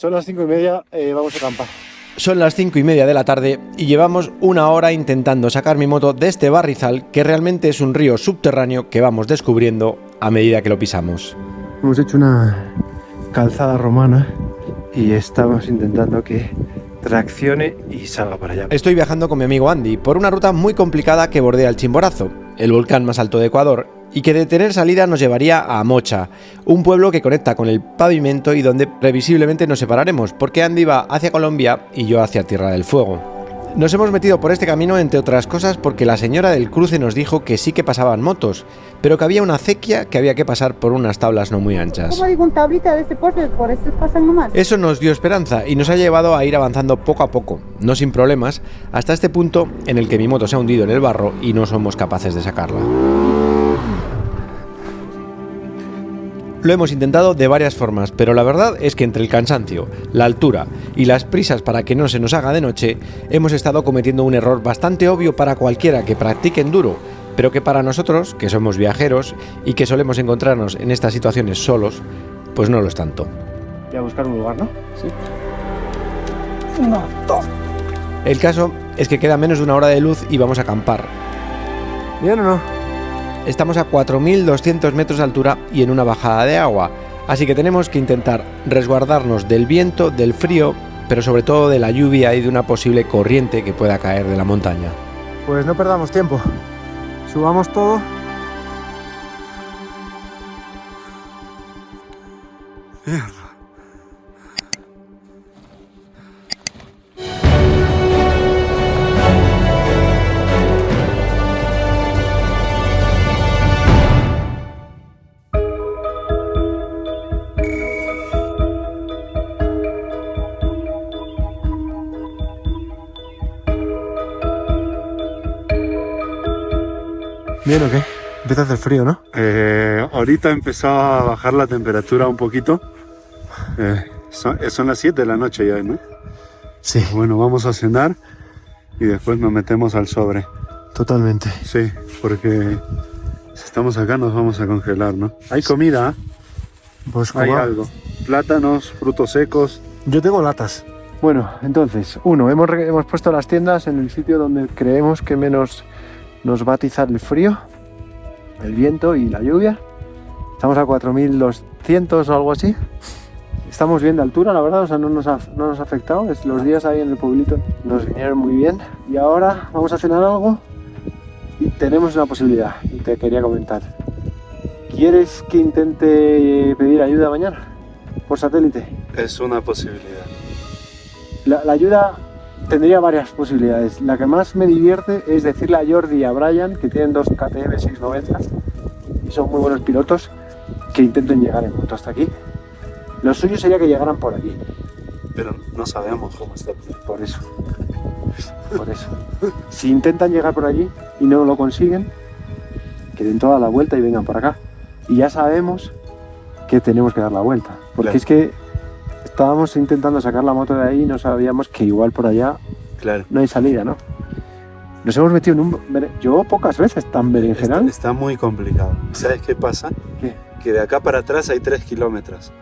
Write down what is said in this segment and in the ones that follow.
Son las 5:30, vamos a acampar. Son las 5:30 de la tarde y llevamos una hora intentando sacar mi moto de este barrizal que realmente es un río subterráneo que vamos descubriendo a medida que lo pisamos. Hemos hecho una calzada romana y estamos intentando que traccione y salga para allá. Estoy viajando con mi amigo Andy por una ruta muy complicada que bordea el Chimborazo, el volcán más alto de Ecuador, y que de tener salida nos llevaría a Mocha, un pueblo que conecta con el pavimento y donde previsiblemente nos separaremos, porque Andy va hacia Colombia y yo hacia Tierra del Fuego. Nos hemos metido por este camino, entre otras cosas, porque la señora del cruce nos dijo que sí que pasaban motos, pero que había una acequia que había que pasar por unas tablas no muy anchas. Como digo, un tablita de este porte, por eso pasan nomás. Eso nos dio esperanza y nos ha llevado a ir avanzando poco a poco, no sin problemas, hasta este punto en el que mi moto se ha hundido en el barro y no somos capaces de sacarla. Lo hemos intentado de varias formas, pero la verdad es que entre el cansancio, la altura y las prisas para que no se nos haga de noche, hemos estado cometiendo un error bastante obvio para cualquiera que practique enduro, pero que para nosotros, que somos viajeros y que solemos encontrarnos en estas situaciones solos, pues no lo es tanto. Voy a buscar un lugar, ¿no? Sí. No, dos. El caso es que queda menos de una hora de luz y vamos a acampar. ¿Bien o no? Estamos a 4.200 metros de altura y en una bajada de agua, así que tenemos que intentar resguardarnos del viento, del frío, pero sobre todo de la lluvia y de una posible corriente que pueda caer de la montaña. Pues no perdamos tiempo. Subamos todo. Mierda. ¿Bien o qué? Empieza a hacer frío, ¿no? Ahorita empezó a bajar la temperatura un poquito. Son las 7 de la noche ya, ¿no? Sí, Bueno, vamos a cenar y después nos metemos al sobre. totalmente. Sí, porque si estamos acá nos vamos a congelar, ¿no? Hay comida, Pues hay como- algo. Plátanos, frutos secos. Yo tengo latas. Bueno, entonces, hemos puesto las tiendas en el sitio donde creemos que menos nos va a atizar el frío, el viento y la lluvia. Estamos a 4.200 o algo así. Estamos bien de altura, la verdad, o sea, no nos ha afectado. Los días ahí en el pueblito nos vinieron muy bien. Y ahora vamos a cenar algo y tenemos una posibilidad y te quería comentar. ¿Quieres que intente pedir ayuda mañana por satélite? Es una posibilidad. La ayuda tendría varias posibilidades. La que más me divierte es decirle a Jordi y a Brian, que tienen dos KTM 690 y son muy buenos pilotos, que intenten llegar en moto hasta aquí. Lo suyo sería que llegaran por aquí. Pero no sabemos cómo está. Por eso. Si intentan llegar por allí y no lo consiguen, que den toda la vuelta y vengan por acá. Y ya sabemos que tenemos que dar la vuelta. Porque Claro. es que estábamos intentando sacar la moto de ahí y no sabíamos que igual por allá Claro. no hay salida, ¿no? Nos hemos metido en un... Yo pocas veces tan berenjenal. Está muy complicado. ¿Sabes qué pasa? ¿Qué? Que de acá para atrás hay 3 kilómetros.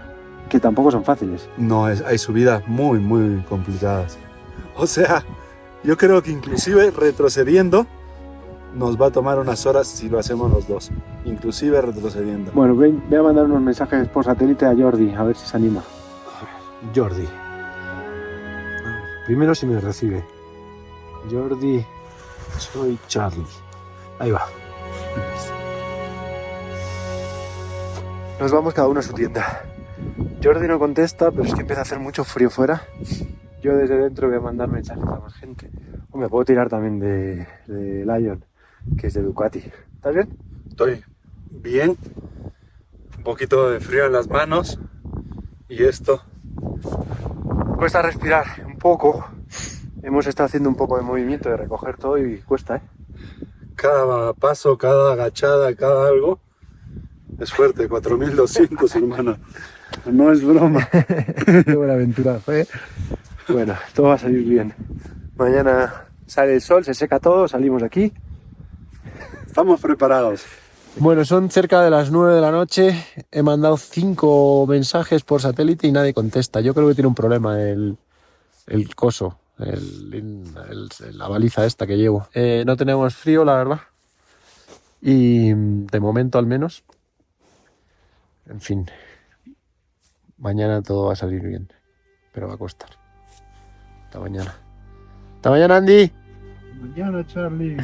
Que tampoco son fáciles. No, hay subidas muy, muy complicadas. O sea, yo creo que inclusive retrocediendo nos va a tomar unas horas si lo hacemos los dos. Inclusive retrocediendo. Bueno, voy a mandar unos mensajes por satélite a Jordi, a ver si se anima. Jordi. Primero si me recibe. Jordi, soy Charlie. Ahí va. Nos vamos cada uno a su tienda. Jordi no contesta, pero es que empieza a hacer mucho frío fuera. Yo desde dentro voy a mandar mensajes a más gente. O me puedo tirar también de Lion, que es de Ducati. ¿Estás bien? Estoy bien. Un poquito de frío en las manos. Y esto. Cuesta respirar un poco. Hemos estado haciendo un poco de movimiento de recoger todo y cuesta, ¿eh? Cada paso, cada agachada, cada algo. Es fuerte. 4.200, hermano. No es broma. Qué buena aventura fue. Bueno, todo va a salir bien. Mañana sale el sol, se seca todo, salimos de aquí. Estamos preparados. Bueno, son cerca de las 9 de la noche. He mandado 5 mensajes por satélite y nadie contesta. Yo creo que tiene un problema el coso, la baliza esta que llevo. No tenemos frío, la verdad. Y de momento al menos. En fin. Mañana todo va a salir bien. Pero va a costar. Hasta mañana. Hasta mañana, Andy. Mañana, Charlie.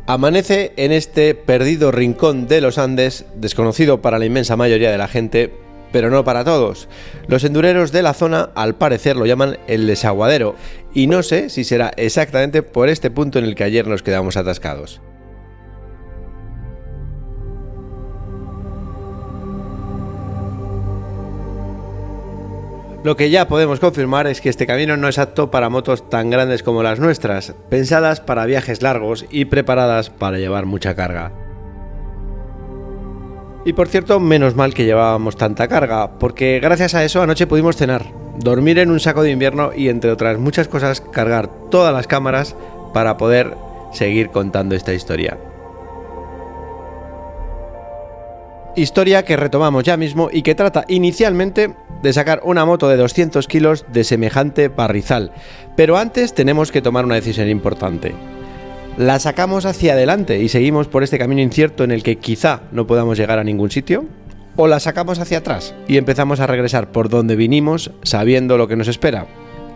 Amanece en este perdido rincón de los Andes, desconocido para la inmensa mayoría de la gente, pero no para todos. Los endureros de la zona al parecer lo llaman el desaguadero, y no sé si será exactamente por este punto en el que ayer nos quedamos atascados. Lo que ya podemos confirmar es que este camino no es apto para motos tan grandes como las nuestras, pensadas para viajes largos y preparadas para llevar mucha carga. Y por cierto, menos mal que llevábamos tanta carga, porque gracias a eso anoche pudimos cenar, dormir en un saco de invierno y entre otras muchas cosas cargar todas las cámaras para poder seguir contando esta historia. Historia que retomamos ya mismo y que trata inicialmente de sacar una moto de 200 kilos de semejante barrizal. Pero antes tenemos que tomar una decisión importante. ¿La sacamos hacia adelante y seguimos por este camino incierto en el que quizá no podamos llegar a ningún sitio? ¿O la sacamos hacia atrás y empezamos a regresar por donde vinimos sabiendo lo que nos espera?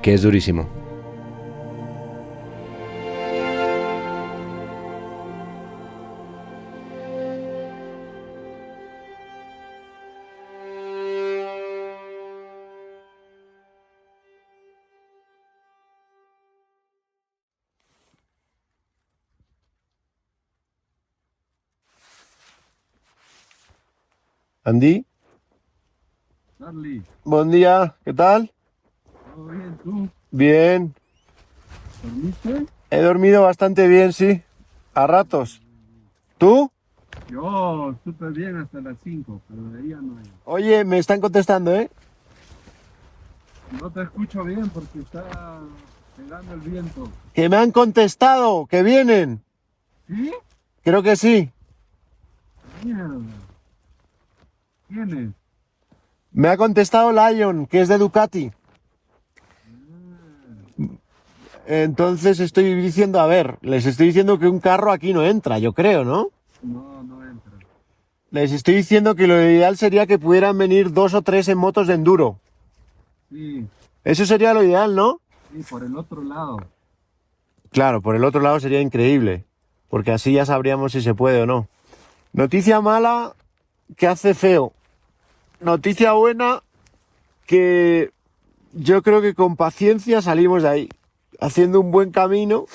Que es durísimo. Andy, Charlie, buen día, ¿qué tal? ¿todo bien tú? Bien, ¿Dormiste? he dormido bastante bien, sí, a ratos. ¿Tú? Yo súper bien hasta las 5, pero de día no hay. Oye, me están contestando, ¿eh? No te escucho bien porque está pegando el viento. Que me han contestado, que vienen. ¿Sí? Creo que sí. Mierda. ¿Quién es? Me ha contestado Lion, que es de Ducati. Entonces estoy diciendo, a ver, les estoy diciendo que un carro aquí no entra, yo creo, ¿no? No, no entra. Les estoy diciendo que lo ideal sería que pudieran venir 2 o 3 en motos de enduro. Sí, Eso sería lo ideal, ¿no? sí, por el otro lado. Claro, por el otro lado sería increíble, porque así ya sabríamos si se puede o no. Noticia mala, que hace feo. Noticia buena, que yo creo que con paciencia salimos de ahí, haciendo un buen camino.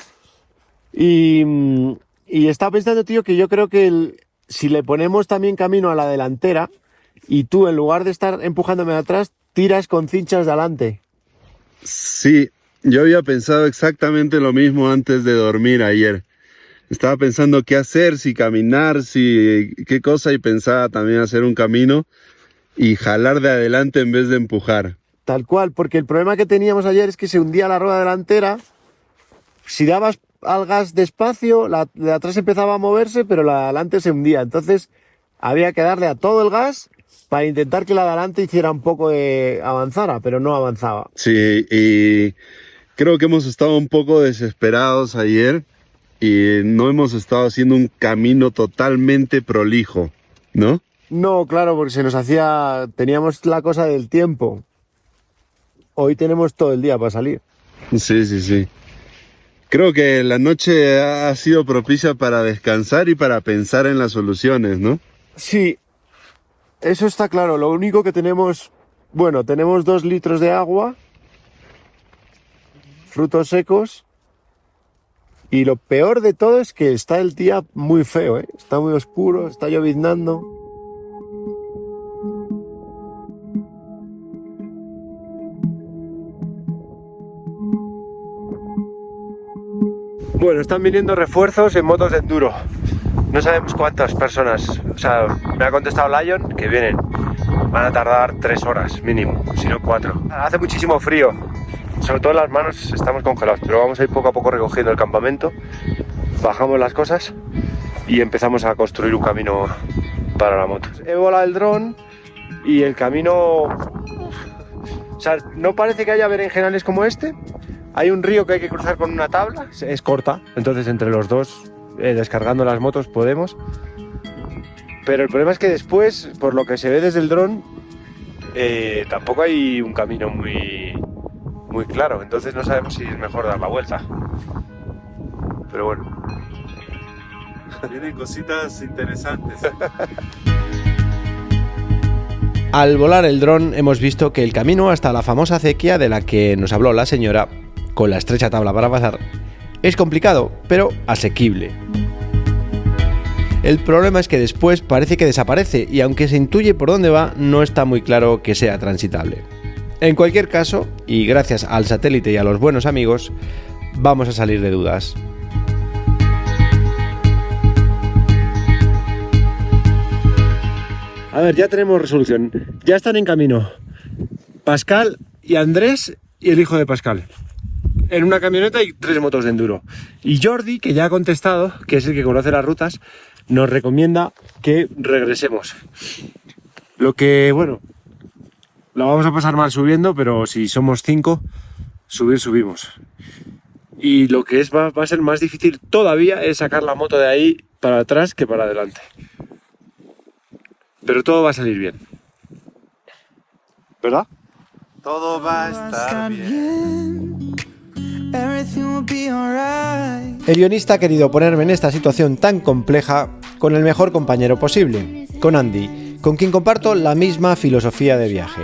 Y estaba pensando, tío, que yo creo que si le ponemos también camino a la delantera y tú, en lugar de estar empujándome de atrás, tiras con cinchas de adelante. Sí, yo había pensado exactamente lo mismo antes de dormir ayer. Estaba pensando qué hacer, si caminar, si qué cosa, y pensaba también hacer un camino y jalar de adelante en vez de empujar. Tal cual, porque el problema que teníamos ayer es que se hundía la rueda delantera. Si dabas al gas despacio, la de atrás empezaba a moverse, pero la de adelante se hundía. Entonces había que darle a todo el gas para intentar que la de adelante hiciera un poco de avanzara, pero no avanzaba. Sí, y creo que hemos estado un poco desesperados ayer y no hemos estado haciendo un camino totalmente prolijo, ¿no? No, claro, porque teníamos la cosa del tiempo. Hoy tenemos todo el día para salir. Sí, sí, sí. Creo que la noche ha sido propicia para descansar y para pensar en las soluciones, ¿no? Sí, eso está claro. Lo único que tenemos, bueno, tenemos 2 litros de agua, frutos secos, y lo peor de todo es que está el día muy feo, ¿eh? Está muy oscuro, está lloviznando. Bueno, están viniendo refuerzos en motos de enduro. No sabemos cuántas personas, o sea, me ha contestado Lion que vienen. Van a tardar 3 horas mínimo, si no 4. Hace muchísimo frío, sobre todo en las manos estamos congelados, pero vamos a ir poco a poco recogiendo el campamento, bajamos las cosas y empezamos a construir un camino para la moto. He volado el dron y el camino, o sea, no parece que haya berenjenales como este. Hay un río que hay que cruzar con una tabla, es corta, entonces entre los dos, descargando las motos, podemos. Pero el problema es que después, por lo que se ve desde el dron, tampoco hay un camino muy claro, entonces no sabemos si es mejor dar la vuelta. Pero bueno. Vienen cositas interesantes. Al volar el dron hemos visto que el camino hasta la famosa acequia de la que nos habló la señora, con la estrecha tabla para pasar, es complicado, pero asequible. El problema es que después parece que desaparece y aunque se intuye por dónde va, no está muy claro que sea transitable. En cualquier caso, y gracias al satélite y a los buenos amigos, vamos a salir de dudas. A ver, ya tenemos resolución. Ya están en camino Pascal y Andrés y el hijo de Pascal. En una camioneta y 3 motos de enduro. Y Jordi, que ya ha contestado, que es el que conoce las rutas, nos recomienda que regresemos. Lo que, bueno, lo vamos a pasar mal subiendo, pero si somos 5, subimos. Y lo que va a ser más difícil todavía es sacar la moto de ahí para atrás que para adelante. Pero todo va a salir bien. ¿Verdad? Todo va a estar bien. El guionista ha querido ponerme en esta situación tan compleja con el mejor compañero posible, con Andy, con quien comparto la misma filosofía de viaje.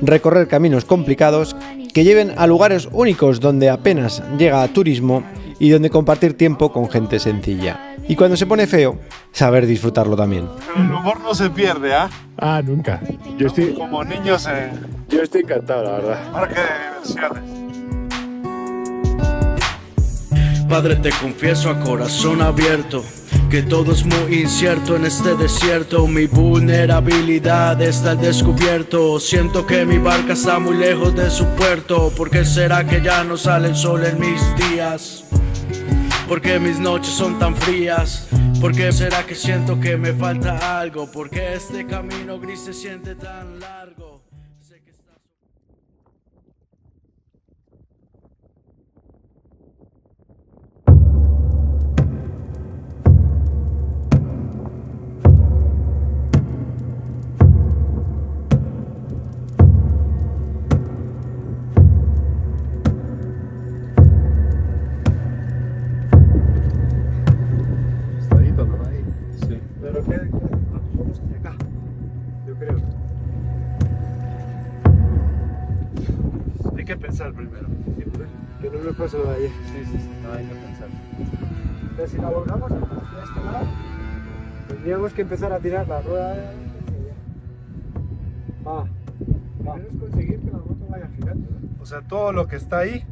Recorrer caminos complicados que lleven a lugares únicos donde apenas llega turismo y donde compartir tiempo con gente sencilla. Y cuando se pone feo, saber disfrutarlo también. Pero el humor no se pierde, ¿ah? Ah, nunca. Yo estoy Como niños en encantado, la verdad. parque de diversiones. Padre, te confieso a corazón abierto que todo es muy incierto en este desierto. Mi vulnerabilidad está al descubierto. Siento que mi barca está muy lejos de su puerto. ¿Por qué será que ya no sale el sol en mis días? ¿Por qué mis noches son tan frías? ¿Por qué será que siento que me falta algo? ¿Por qué este camino gris se siente tan largo? Sé que estás... Estadito, ¿no? Ahí. Sí. Pero que vamos hacia acá, yo creo. Hay que pensar primero. Siempre. Que no me paso de ahí. Sí. No, hay que pensar. Entonces, si la volcamos hacia este lado, tendríamos que empezar a tirar la rueda. Primero es conseguir que la moto vaya girando, ¿no? O sea, todo lo que está ahí,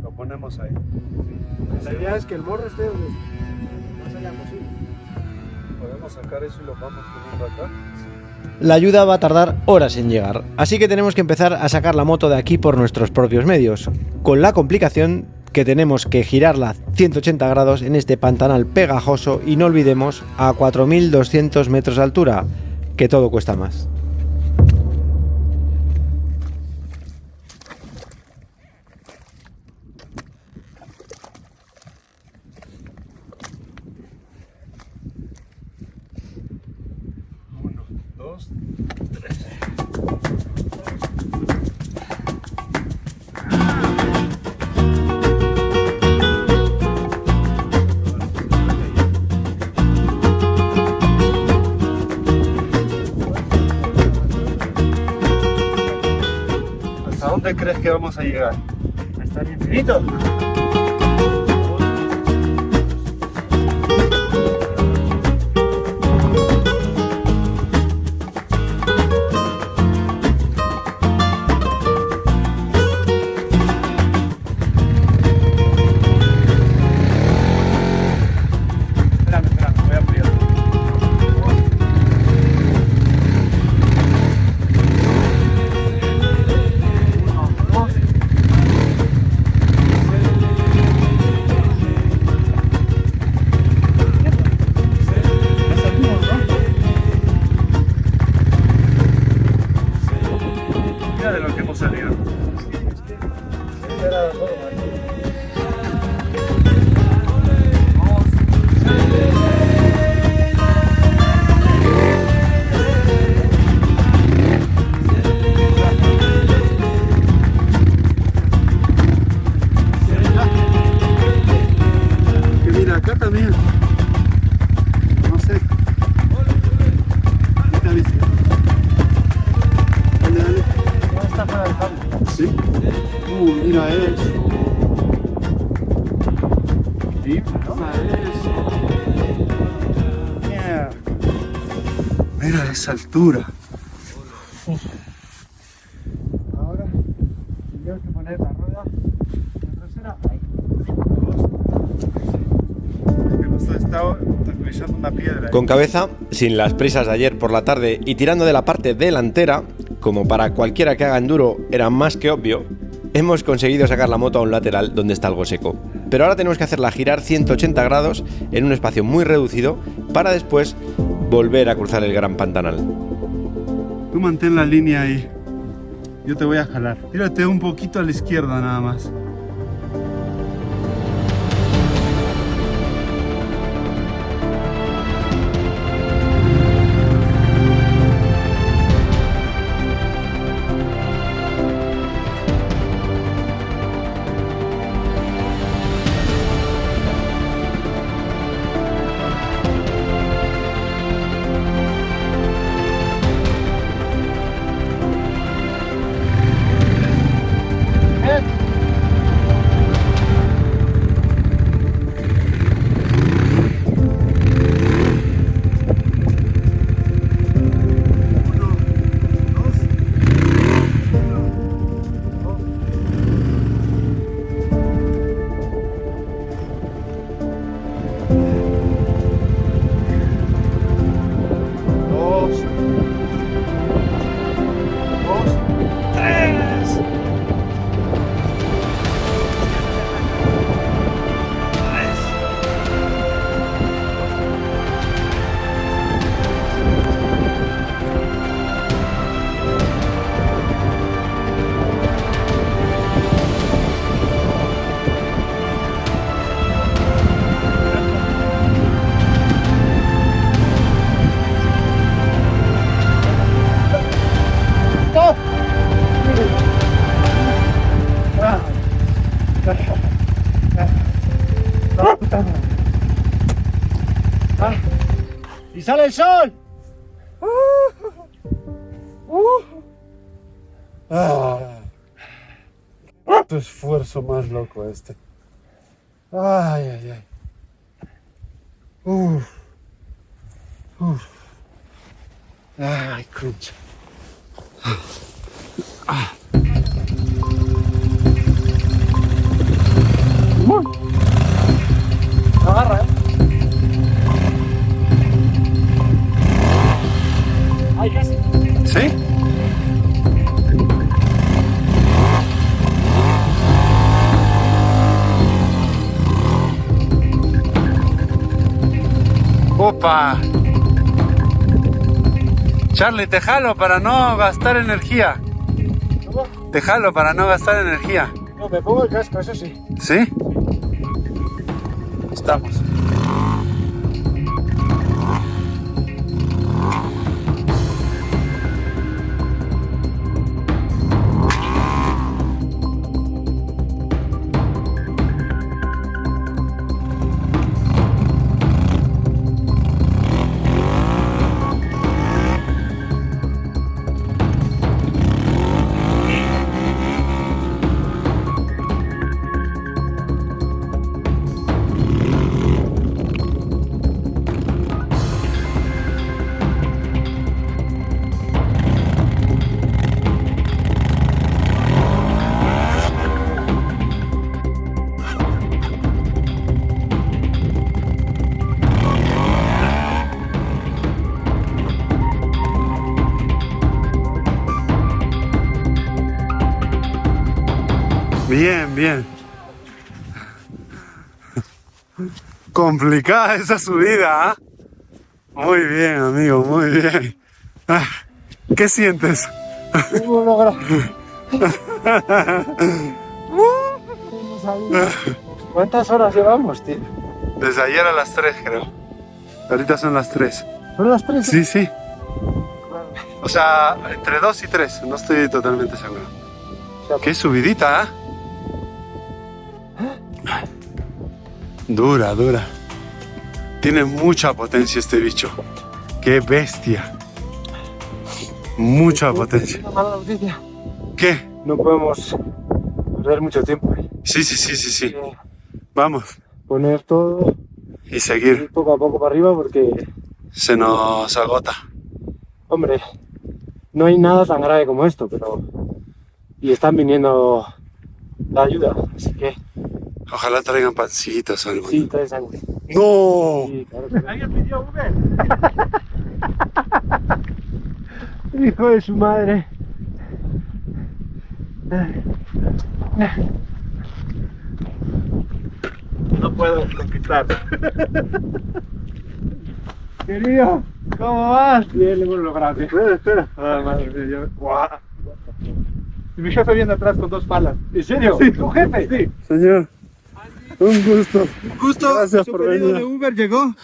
lo ponemos ahí. La idea es que el morro esté donde más allá posible. Podemos sacar eso y lo vamos poniendo acá. La ayuda va a tardar horas en llegar, así que tenemos que empezar a sacar la moto de aquí por nuestros propios medios, con la complicación que tenemos que girarla 180 grados en este pantanal pegajoso y no olvidemos a 4.200 metros de altura, que todo cuesta más. ¿Hasta dónde crees que vamos a llegar? Hasta el infinito. Espérame, voy a ampliar. Que mira, acá también. No sé. ¿Qué te viste? Dale, dale. No está fuera del cable. ¿Sí? Mira eso. Sí, ¿no? Mira eso. Mierda. Mira esa altura. Ahora tendríamos que poner la rueda trasera ahí. Que nos está aterrizando una piedra. Con cabeza, sin las prisas de ayer por la tarde y tirando de la parte delantera, como para cualquiera que haga enduro era más que obvio, hemos conseguido sacar la moto a un lateral donde está algo seco. Pero ahora tenemos que hacerla girar 180 grados en un espacio muy reducido para después volver a cruzar el gran pantanal. Tú mantén la línea ahí. Yo te voy a jalar. Tírate un poquito a la izquierda nada más. ¡Y sale el sol! Tu esfuerzo más loco este. Ay, ay, ay. Ay, concha. Agarra, Ay, casi. ¿Sí? ¡Opa! Charlie, te jalo para no gastar energía. ¿Cómo? Te jalo para no gastar energía. No, me pongo el casco, eso sí. ¿Sí? Estamos. Bien, bien. Complicada esa subida, ¿ah? Muy bien, amigo, muy bien. Ah, ¿qué sientes? ¿Cuántas horas llevamos, tío? Desde ayer a las 3, creo. Ahorita son las 3. ¿Son las 3? Sí, sí. O sea, entre 2 y 3. No estoy totalmente seguro. Qué subidita, ¿eh? Dura, dura. Tiene mucha potencia este bicho. ¡Qué bestia! Mucha potencia. Una mala noticia. ¿Qué? No podemos perder mucho tiempo. Sí. Vamos. Poner todo Y seguir. poco a poco para arriba porque, Se nos agota. hombre, no hay nada tan grave como esto, pero... Y están viniendo la ayuda, así que... Ojalá traigan pancitos o algo. Sí, trae sangre. ¡No! Sí, claro que sí. ¿Alguien pidió Uber? Hijo de su madre. No puedo conquistar. Querido, ¿cómo vas? Bien, lo hemos logrado. Espera. Ah, madre mía, Guau. Y mi jefe viene atrás con 2 palas. ¿En serio? Sí. ¿Tu jefe? Sí. Señor, un gusto. Justo Gracias su por pedido venir. de Uber llegó.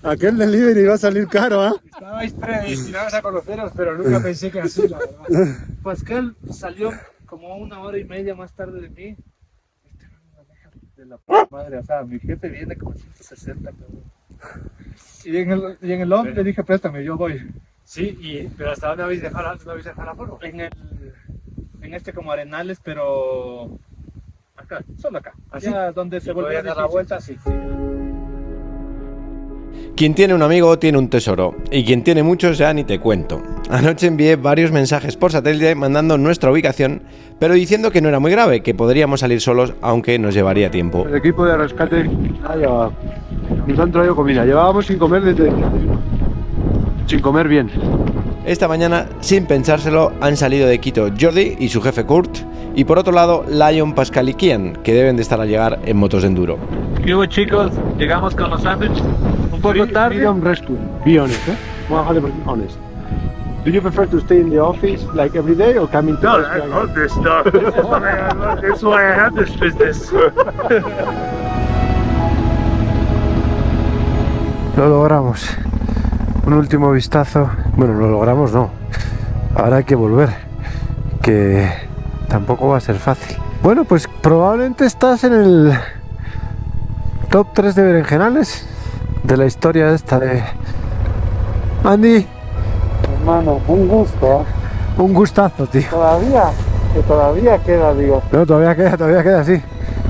Aquel delivery va a salir caro, ¿ah? Estabais predestinados a conoceros, pero nunca pensé que así, la verdad. Pascal salió como 1 hora y media más tarde de mí. Este no me maneja de la puta madre. O sea, mi jefe viene como 160, cabrón. Y en el off le dije, préstame, yo voy. Sí, pero ¿hasta dónde habéis dejado antes? ¿No habéis dejado la forma? En este como Arenales, pero acá, solo acá. ¿Así? Ya donde se volvió ¿Voy a dar la difícil. vuelta? Sí. Quien tiene un amigo tiene un tesoro, y quien tiene muchos ya ni te cuento. Anoche envié varios mensajes por satélite mandando nuestra ubicación, pero diciendo que no era muy grave, que podríamos salir solos aunque nos llevaría tiempo. El equipo de rescate ha llevado. Nos han traído comida. Llevábamos sin comer desde... Sin comer bien. Esta mañana, sin pensárselo, han salido de Quito Jordi y su jefe Kurt, y por otro lado Lion, Pascal y Kian, que deben de estar al llegar en motos de enduro. ¿Qué hubo, chicos? Llegamos con los sándwiches un poco tarde. Freedom Rescue. Be honest, eh? 100% honest. Do you prefer to stay in the office like every day or coming to No, rescue I again? love this stuff. That's why I have this business. Lo logramos. Un último vistazo. Bueno, lo logramos no. Ahora hay que volver. Que tampoco va a ser fácil. Bueno, pues probablemente estás en el top 3 de berenjenales de la historia esta de Andy. Hermano, un gusto. Un gustazo, tío. Todavía queda, digo. No, todavía queda, sí.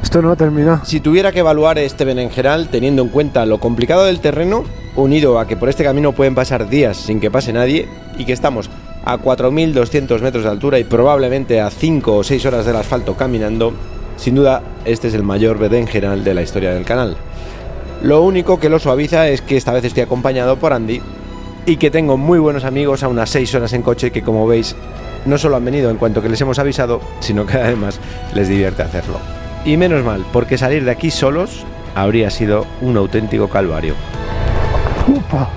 Esto no ha terminado. Si tuviera que evaluar este berenjenal teniendo en cuenta lo complicado del terreno, unido a que por este camino pueden pasar días sin que pase nadie, y que estamos a 4.200 metros de altura y probablemente a 5 o 6 horas del asfalto caminando, sin duda este es el mayor berenjenal de la historia del canal. Lo único que lo suaviza es que esta vez estoy acompañado por Andy y que tengo muy buenos amigos a unas 6 horas en coche que, como veis, no solo han venido en cuanto que les hemos avisado, sino que además les divierte hacerlo. Y menos mal, porque salir de aquí solos habría sido un auténtico calvario. ¡Upa!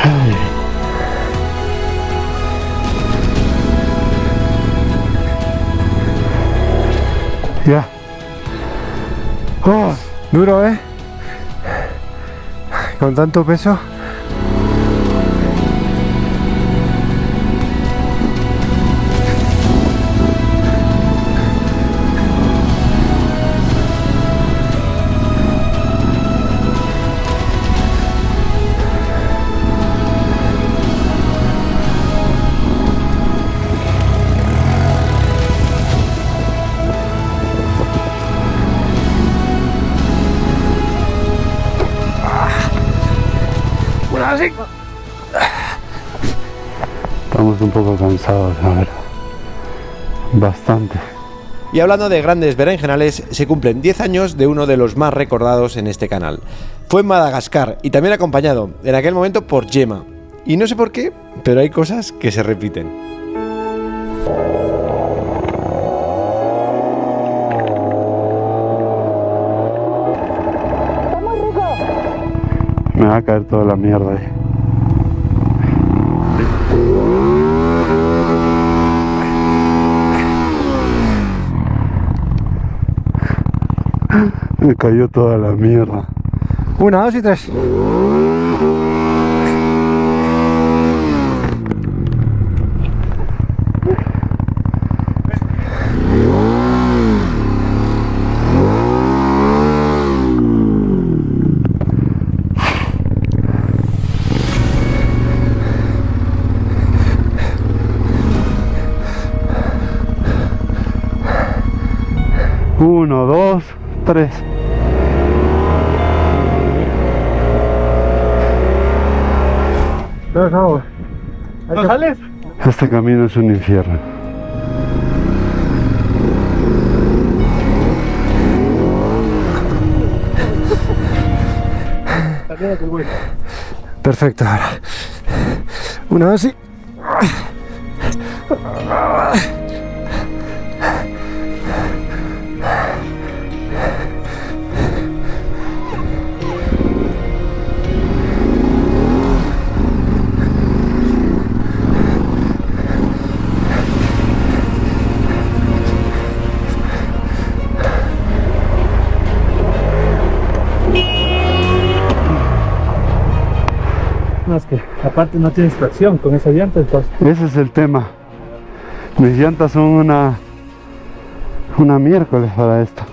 Ay. Ya. Oh, duro, ¿eh? Con tanto peso. Estamos un poco cansados, a ver. Bastante. Y hablando de grandes berenjenales, se cumplen 10 años de uno de los más recordados en este canal. Fue en Madagascar y también acompañado, en aquel momento, por Gemma. Y no sé por qué, pero hay cosas que se repiten. Me va a caer toda la mierda ahí. Me cayó toda la mierda. 1, 2 y 3. Uno, dos, tres. Vamos. ¿No sales? Este camino es un infierno. Perfecto, ahora. 1, 2 y... No, es que aparte no tienes tracción con esa llanta, entonces. Ese es el tema. Mis llantas son una miércoles para esto.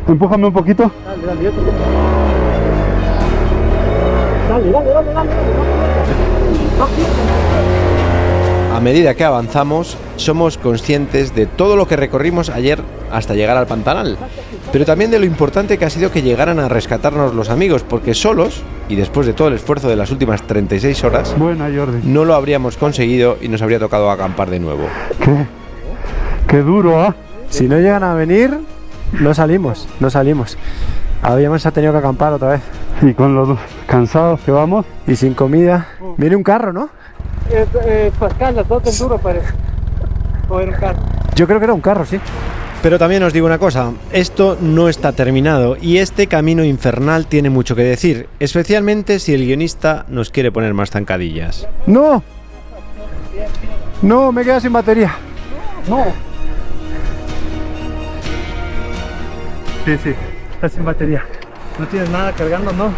Empújame un poquito. Dale, dale, yo te pongo. Dale. A medida que avanzamos, somos conscientes de todo lo que recorrimos ayer hasta llegar al Pantanal, pero también de lo importante que ha sido que llegaran a rescatarnos los amigos, porque solos, y después de todo el esfuerzo de las últimas 36 horas, Buena, Jordi. no lo habríamos conseguido y nos habría tocado acampar de nuevo. Qué duro, ¿ah? Si no llegan a venir, no salimos. Habíamos tenido que acampar otra vez. Y con los cansados que vamos. Y sin comida. Viene un carro, ¿no? Pascal, las dos duro parece. O era un carro. Yo creo que era un carro, sí. Pero también os digo una cosa, esto no está terminado y este camino infernal tiene mucho que decir, especialmente si el guionista nos quiere poner más zancadillas. ¡No! No, me quedo sin batería. No. Sí, está sin batería. No tienes nada cargando, ¿no?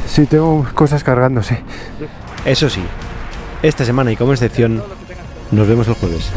Sí, tengo cosas cargando, sí. Eso sí, esta semana y como excepción, nos vemos el jueves.